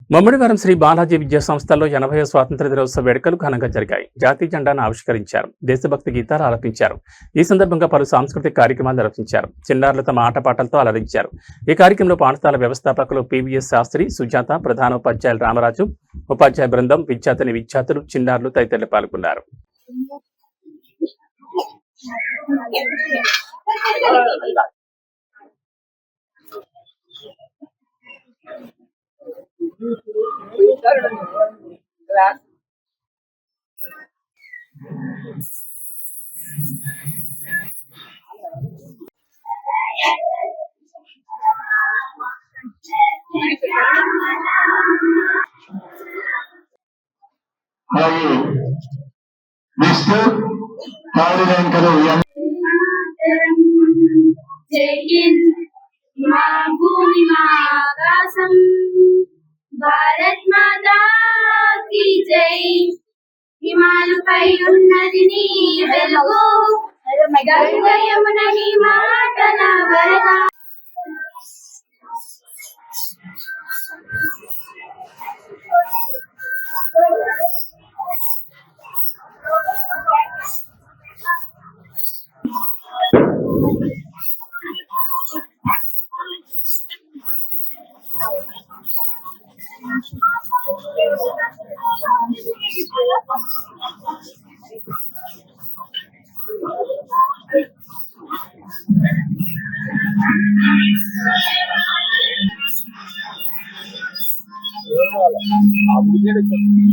ముమ్మడివరం శ్రీ బాలాజీ విద్యా సంస్థల్లో 80వ స్వాతంత్ర దినోత్సవ వేడుకలు ఘనంగా జరిగాయి. జాతీయ జెండాను ఆవిష్కరించారు. దేశభక్తి గీతాలు ఆలపించారు. ఈ సందర్భంగా పలు సాంస్కృతిక కార్యక్రమాలు నిర్వహించారు. చిన్నారులు తమ ఆటపాటలతో అలరించారు. ఈ కార్యక్రమంలో పాఠశాల వ్యవస్థాపకులు పివిఎస్ శాస్త్రి, సుజాత, ప్రధానోపాధ్యాయులు రామరాజు, ఉపాధ్యాయ బృందం, విద్యార్థులు, చిన్నారులు తదితరులు పాల్గొన్నారు. भारत माता की जय। हिमालय उन्नति नी वेलुगु गंगा यमुना हिमाचल वरदा।